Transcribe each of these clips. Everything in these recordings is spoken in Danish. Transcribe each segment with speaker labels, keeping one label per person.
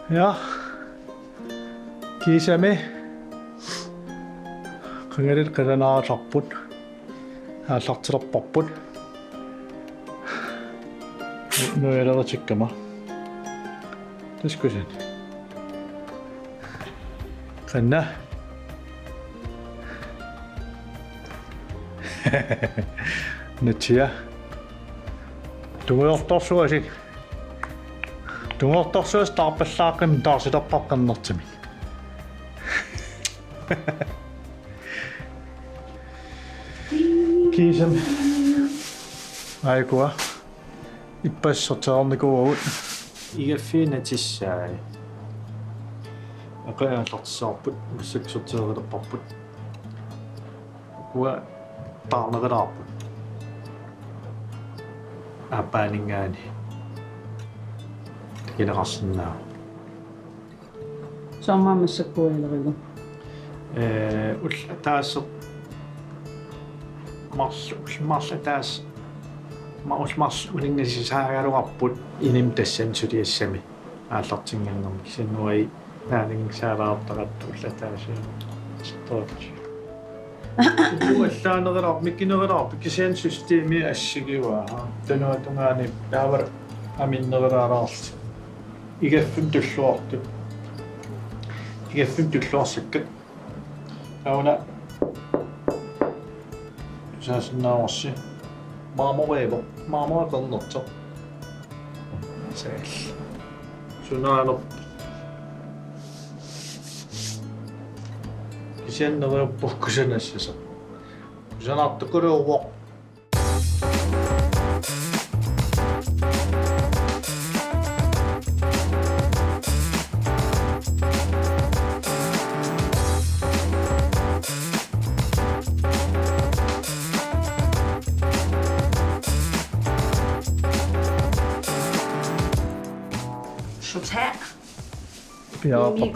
Speaker 1: Ja. Kisame. Kangarit kalaallarput. Aallartilerparput. Nueleritsikkama. Taskusan. Qanna. Natsia. Tunguortorsuasik. Tunguortorsuas tarpallaaqam taarsilerpaqqannertami. Kisam. Aikua. Ippassartaarnikuugut.
Speaker 2: Igaffiinatissaai. Aqaanartartissaarput ussaksorteerilerparput. Kua taarnerilaarput. Apaaningaani. Takileqarsinnaa.
Speaker 3: Sommaamassakkuilerigu.
Speaker 2: Ulla taasser marla taas mars uningasisaaгаluarput inim tassan suliassami aallartinngannерmi kisannuai naalingisaalaartaqattu ulla taasi sittoorti uallaanerilaa mikkinerilaa kisian systeemi assigiua tanuatungaani taavar aminnerilaalаарti igaffum tulluartu igaffum tulluarsakkat tauna saasnaaorsi maamoreevo maamoaqernerto saal sunaano kisianneruppukkусанассаса kusanaartukuluuvoq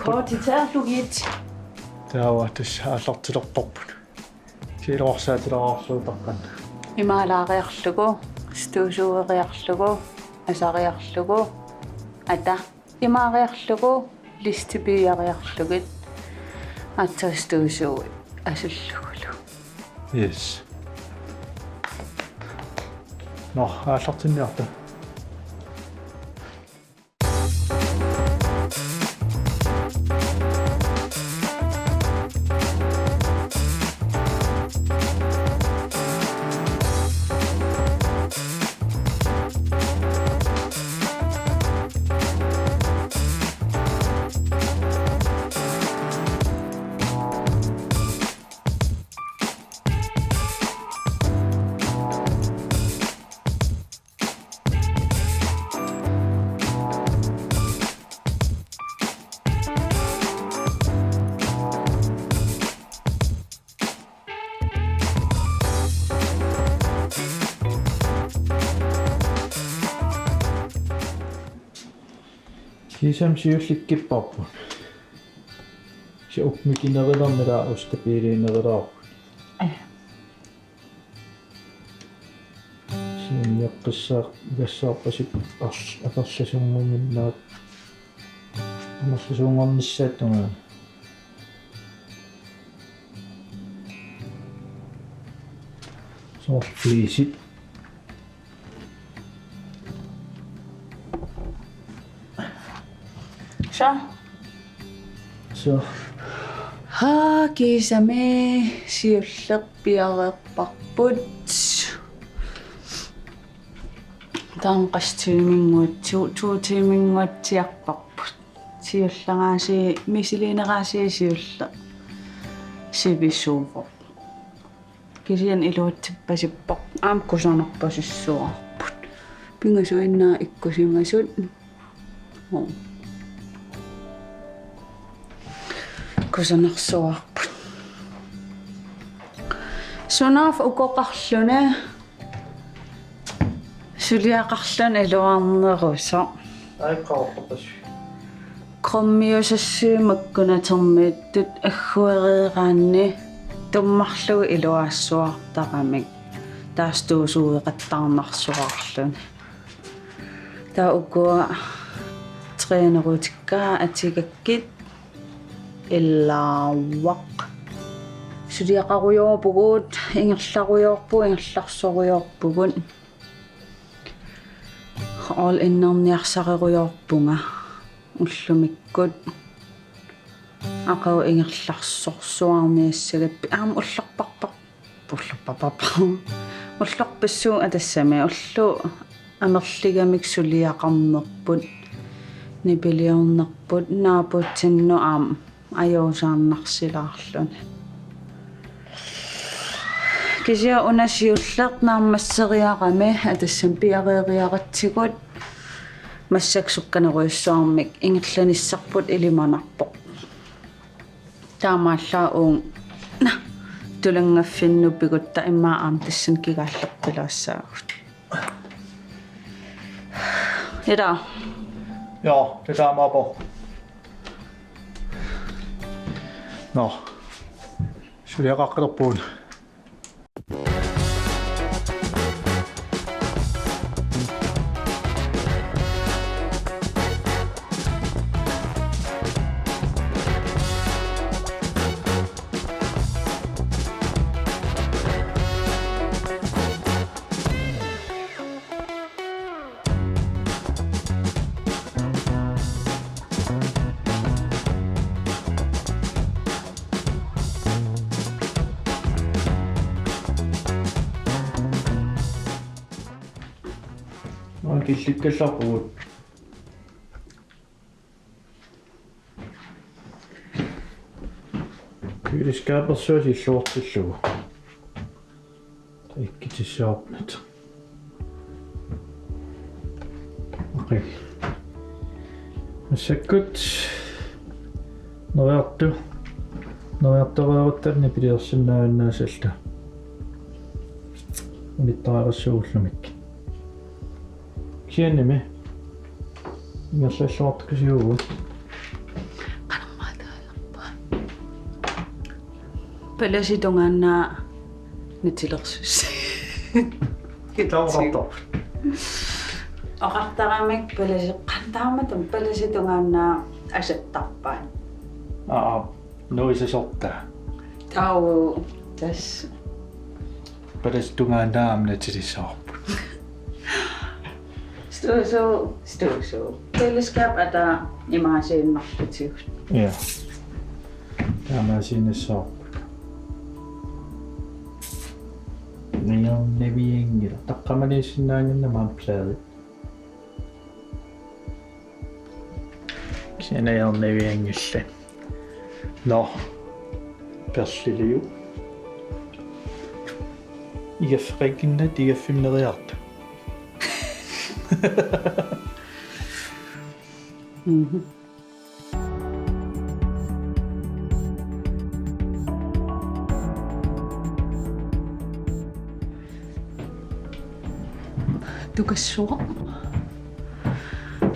Speaker 3: Kortiterlugit.
Speaker 1: Tawa tassaallartilerparput. Kiiloorsaatilerаарluutarpan.
Speaker 3: Imaalaariarlugu, stuusuueriarlugu, asariarlugu, ata imaariarlugu, listipiariarlugit, atsastuusuu asullugulu.
Speaker 1: Yes. No, aallartinniarta. Kisam siullikkipparpu. Si upmikinerillermila ustapiiliinerilaarpu. Siuniaqqissaaq igassaappasip aperlasungumminnaat. Amerlasungornissaattungaa. Så flisit. Så.
Speaker 3: Kisame siullerpiareerparput. Taanqastiiminguut tuutiiminguatsiarparput. Siullaraasi misiliineraasi siulla. Sivissuuvo. Kisian iluutsippasippoq aamkusanerpasissuarput. Pingasuinnaa ikkusimasut. Kusanersuarput. Sunaaf ukoqarluna suliaqarlun iluarnerusa.
Speaker 1: Aiqaorpas.
Speaker 3: Qommiusassiimakkunatermiittut agguerieraanni tummarlugu iluaassuartaqamik taastuusuueqattarnarsuarlun. Ta ukua trænerutikkaa atikakit illawaq suliaqaruyorpugut ingerlaruyorpu ingerlarsoryorpugun all innerniarsaqeruyorpunga уллумиккут ақау ингерларсорсуарниассагаппи улларпарпар пулларпапапа улларпассуу атассами уллу амерлигамик сулиақарнерпут нипилиорнерпут наапутсинну ajosarnarsilaarlun kisia unasiullaq naammasseriaqami atassam piareeriaqatsigut massaksukkaneruissuarmik ingillanissarput ilimanarpoq taamaallaa uung tulangaffinnupigutta immaa'aam tassan kigaallerpilaassaagut ida
Speaker 2: Ja, det tager mig på. Nå, så jeg rakker på den. Killikkallarpuut kylskaapersuusilluortillugu ikkitissiorpnat okei massakkut novertoreeruttarni piliorsinnaannaasalla unittaraarassuullumik kiennimi ingerlalluartukasiugu
Speaker 3: qanammaataallerpa palasitungaannaa nitilersus
Speaker 2: Taurartor.
Speaker 3: oqartaramik palasiqqantaamatam palasitungaannaa asattarpaan
Speaker 2: Nuisasortaa.
Speaker 3: tau tas
Speaker 2: Palastungaannaamnatilissaarput.
Speaker 3: Stuso. Teleskap ata imaasiinnarputigut.
Speaker 2: Ja. Taamaasiinnissaarput. Niornaviangila taqqamaniissinnaanginna maamplaadit. Sinaiornaviangilla. No. Persliliu. Igaffrikinnat igaffimneriartu.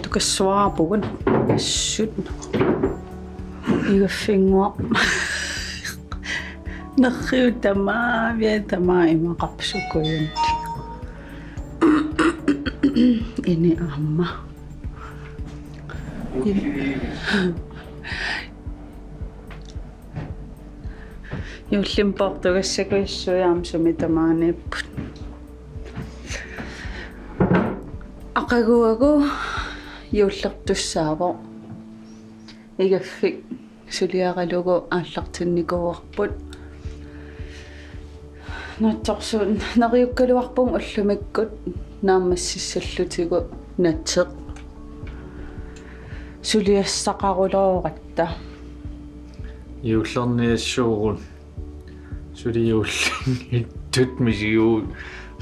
Speaker 3: Tukassuarpugun assut igaffingua nerriutamaa viatamaa imaqarpsukuyun ini amma Jullimportugassakuissuyaam sumitamaanipput aqaguagu jullertussaavo igaffik suliaqalugu aallartinnikuuarput natsorsuun nariukkaluarpum ullumikkut naammassissallutigu natseq suliassaqarulooratta
Speaker 2: Jullerniassuurun suliuullingit misiu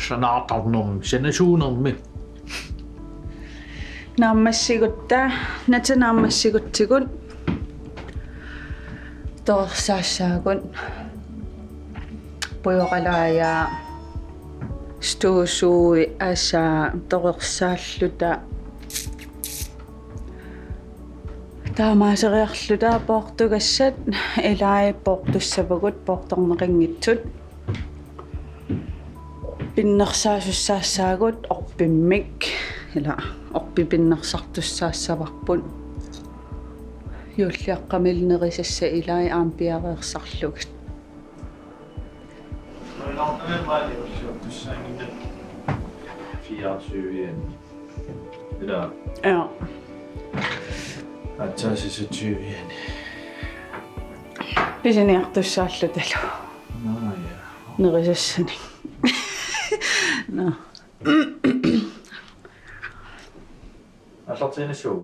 Speaker 2: sanaatarnum sanasuunermi
Speaker 3: naammassigutta natanaammassiguttigun toorsaasaagun puyoqalaaya stuusui asa torersaalluta taamaaseriarluta portugassat ilai portussapagut portorneqinngitsut pinnersaasussaassaagut orpimmik ila orpipinnersartussaassavарпут юллиаққамилнерисасса илаи аам пиареерсарлугит
Speaker 1: Eller
Speaker 3: ja
Speaker 1: atsaasisutsuuviani.
Speaker 3: писиниартуссааллуталу нерисассани no
Speaker 1: Allartiinissuu.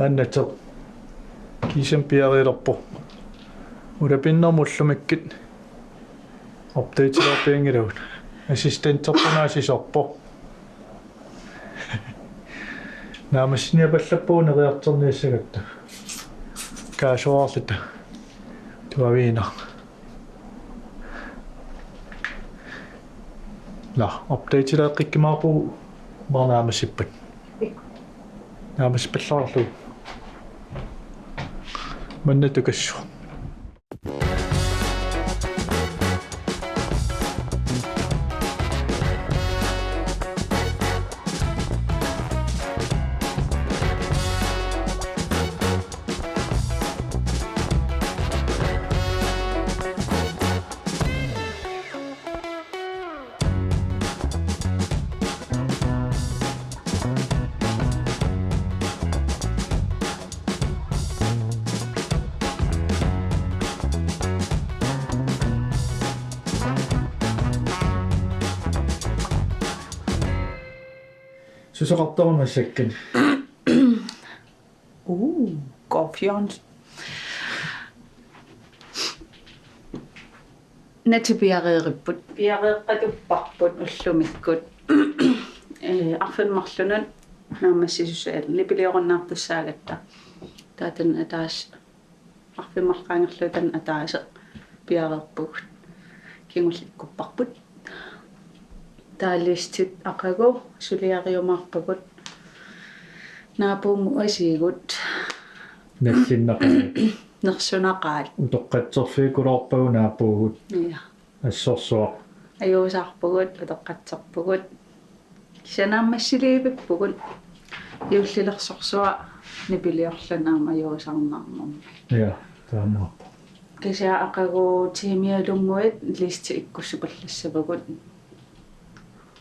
Speaker 2: Annatser kisam piarilorpo ulapinnermullumikit updateerpiangiluut assistentterpunaasisorpo naamassiniapallappuuneriarterniassagatta kaasuarlita tuaviina la updateeraqikkimaarpu marnaamassippat naamassipallarlu маннатукассу susoqartarumassakkan
Speaker 3: Gorfjørns nattipiareeripput piareeqqatupparput ullumikkut arfimmarlunun naamassisusaal nipiliorunnaartussaagatta taatan ataas arfimmarqaangerlutan ataase piareerpugut kingullikkupparput taalistit aqagu suliariumaarpagut naapuumu asiigut
Speaker 1: Nallinnaqaat
Speaker 3: nersunaqaat
Speaker 1: utoqqatserfiikulorpagunaapuugut
Speaker 3: ja
Speaker 1: assorsuaq
Speaker 3: ajuusarpugut utoqqatserpugut kisanaammassiliipippugut юллилерсорсуа нипилиорланаама юусарнаарнэрми
Speaker 1: ja taamma
Speaker 3: кися акагу тимиалунгуит листи иккуссупаллассапагут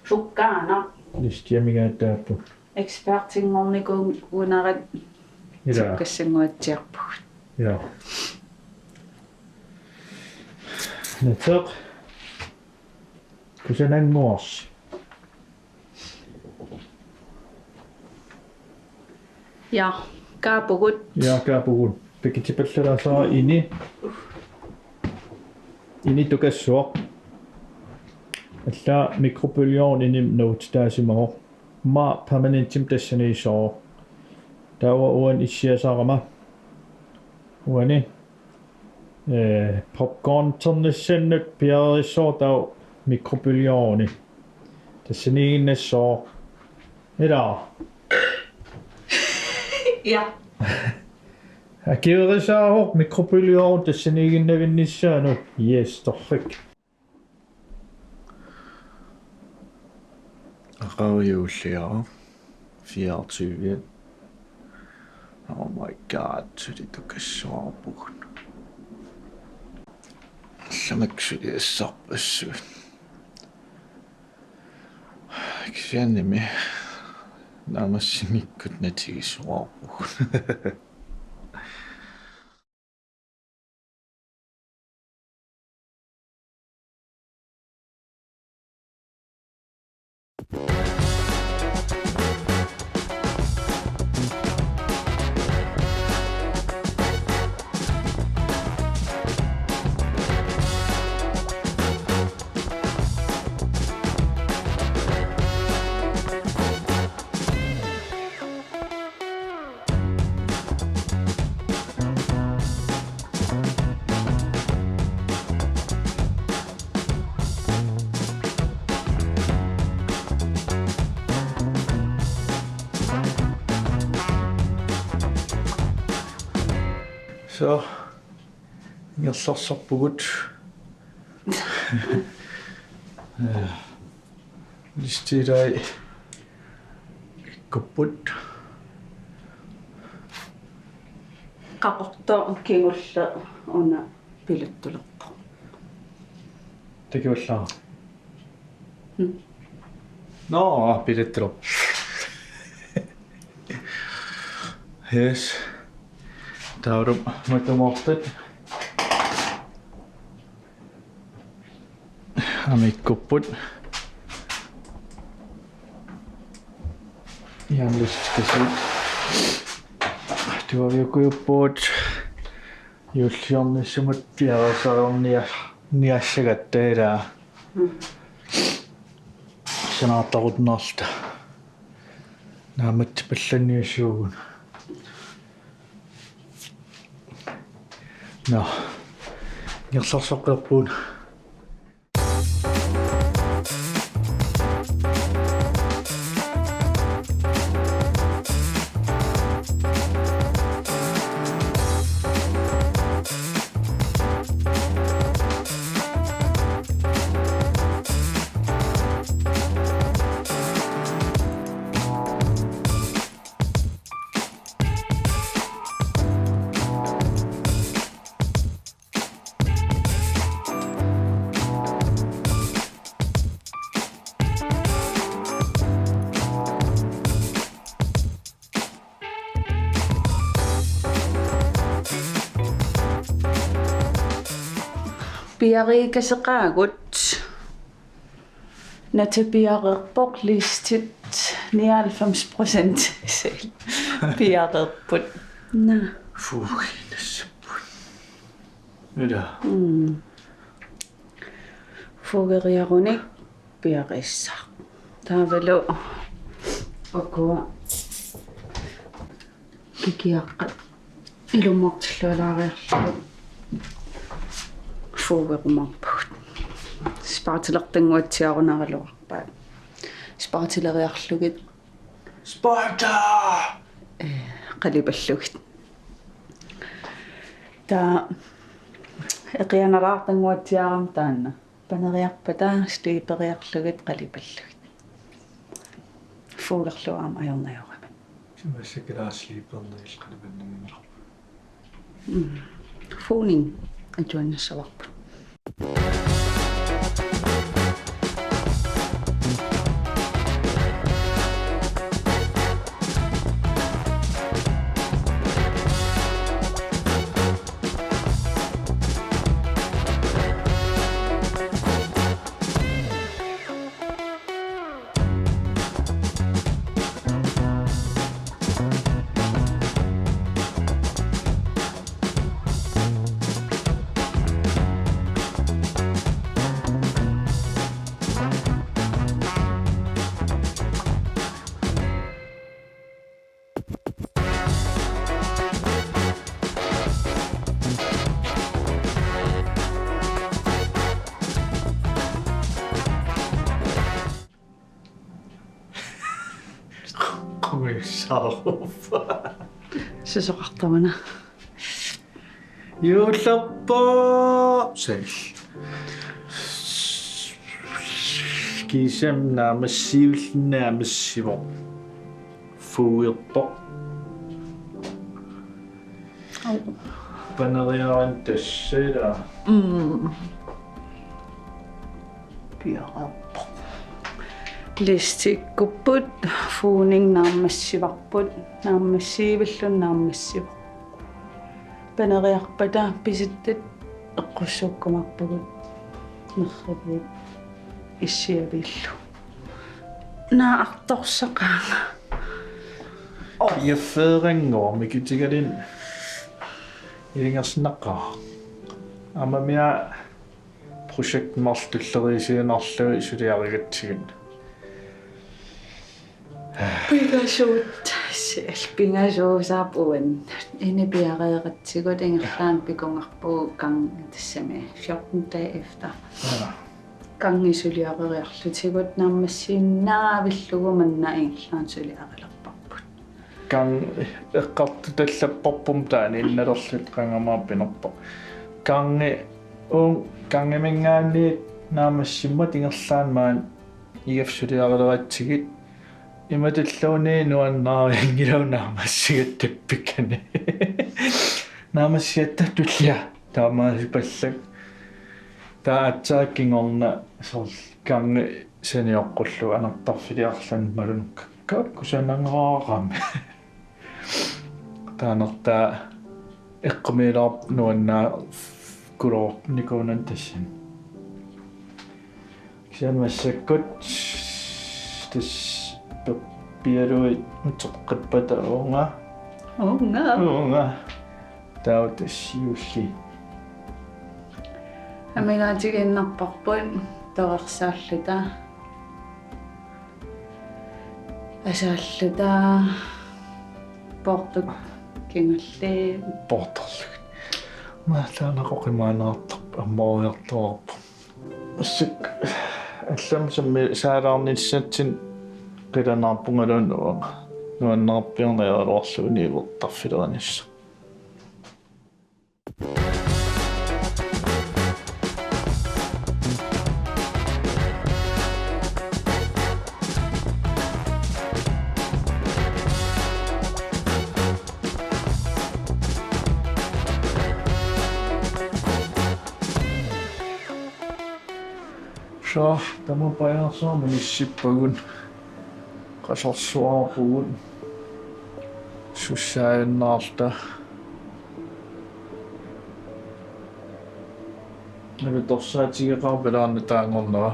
Speaker 3: суккаана
Speaker 1: listiamigaataappu
Speaker 3: экспертингорникуун унарат
Speaker 1: ila
Speaker 3: суккассангуатсиарпугут
Speaker 1: ja nataq kusananguars
Speaker 3: ja kaapugut
Speaker 1: yaakaapugun pikitipallalaasara ini tukassuaq алла микробульон иним ноутитаасимаго ма перманентим тассаниисоо тава уан иссиасарама уани попкорн торнессаннут пиариссоо таа микробульони тассанигиннассоо эла
Speaker 3: ja
Speaker 1: акиерисаахо микробульон тассанигиннавинниссаану yes торфик
Speaker 2: Radioa 24. Oh my god, tulitukassarpugun. Lammaksuliassarpassuut. Kisiannimi Nammineequt natigissuarpuq. Så ngersorsorpugut listiitai ikkupput
Speaker 3: qaqortoa kingulla una piluttulertoq.
Speaker 2: takiullaa no pilettulo yes taurum matamortat amikkupput Janlistikasut tuaviukuuppuut юллиорниссумат пиарасаорниа ниассагаттаилаа санаартарутнаарта наамат палланниассуугун на нерсарсоққерпуун
Speaker 3: Piariikaseqaagut natapiarerpoq listit 99% sel piarerput na
Speaker 2: фугинассаппут уда
Speaker 3: fugeriarunik piarissaq taavalu okua kikiaqqat ilumortillualaariarlugut fuugerumarput spartilertanguatsiarunaraluarpaat spartileriarlugit
Speaker 2: Sparta
Speaker 3: qalipallugit ta eqianaraartanguatsiaram taanna paneriarpata stiiperiarlugit qalipallugit fuulerluaram ajornajoramat
Speaker 2: симассакалааслииппернерил канапаннамимилар
Speaker 3: fuuning atuannassavарпут
Speaker 2: qumissaarupa
Speaker 3: sisoqartamana
Speaker 2: юуллерпо сэл кисэм намассиуллинаамассиво фууерпо панериаран тассера
Speaker 3: piarerpoq Listikkuput fuuning naammassivarput naammassiivillun naammassivu paneriarpata pisittat eqqussuukkumarpugut nerriviit issiavillu naartorsaqaanga
Speaker 2: Jeg fædringer, men kan tænke det ind. Jeg tænker snakker. Amma mere projekt marstulleri siden arlui studeerigatsigin.
Speaker 3: Pigasut pingasoosaapuen inipiareeratsikut ingerlaan pikungarpuu kang tassami 14 dage efter kang isuliareriarlutikut naammassiinnaavillugу manna ingerlaan suliarelerparput
Speaker 2: Gang eqqartu tallapparpum taani innalerlut qangamaapinerpa. Gange mingaanni naamassimmat ingerlaan maan igafsuliareleraatsigit imatulluuni nuannaariangilaunaamassigit tappikkani naamassiatta tullia taamaasipallak taatsaakingorna sol gange seniorqullu anartarfiliarlan malunukka kakkusanangaarami taanertaa eqqimiilaarp nuannaa kuloorp nikuunan tassan kisammassakkut tas piarui utsoqqappata uunga tautassiulli
Speaker 3: амигаатигиннарпарпут тоқарсааллута асааллута портук кингалли
Speaker 2: порторлуг маалаанақоқимаанаартарп аммориарторп уссак аллам самми саалаарниссатсин qilanaarpungaluunnuaq nuannarpiorneeruarluuni ivertarfileranissa så der må bare så men i sippagun qasarsuarpugut sussaayunnaarta nalu torsaatigeqarpalaarna taangornera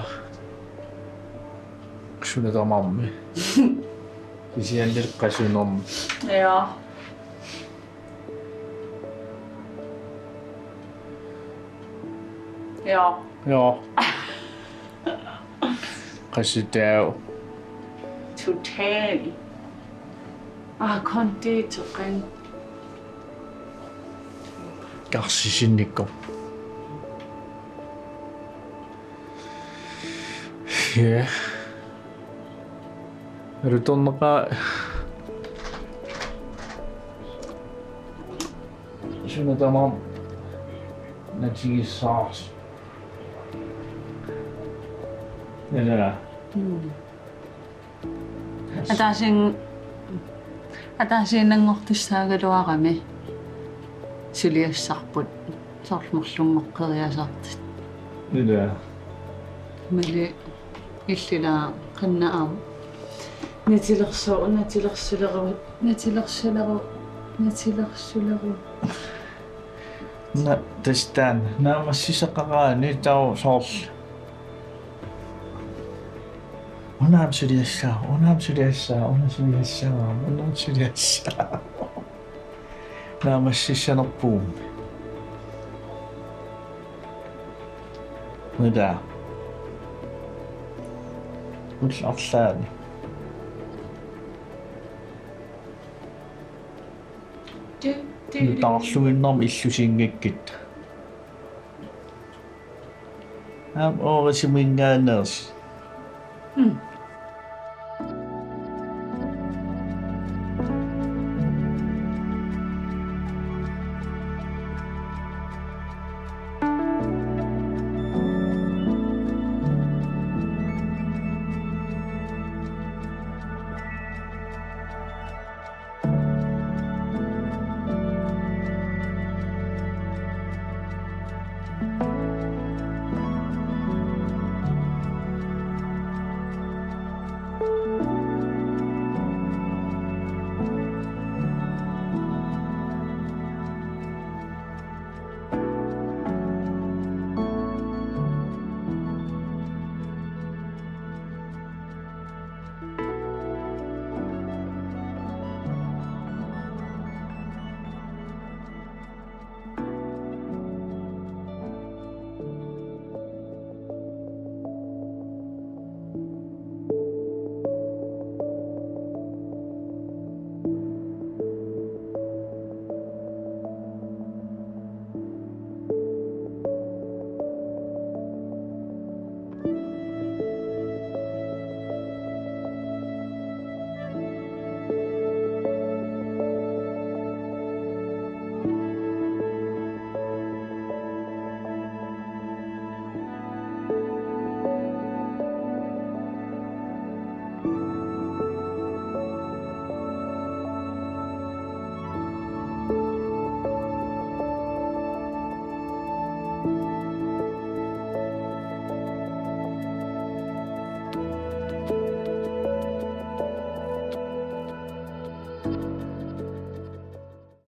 Speaker 2: qsunatarmarmi isiannileqqasunormi
Speaker 3: ja
Speaker 2: ja qasitaav
Speaker 3: total kontitoqan
Speaker 2: qarsisinnikko ja rutorneqa sunatamar natigissaars nala
Speaker 3: атаасииннангортуссаагалуарами сулиассарпут соорлмерлунгоққериасартит
Speaker 2: nala
Speaker 3: мали иллила қиннаам натилерсулеру
Speaker 2: na tastaan naamassisaqaraani tau soorl Unam suliassaa. Naamassissanerpuum. Mitä? Ullarlaani. Taarluinnorm illusingikkit. Oorisiminngaaneers.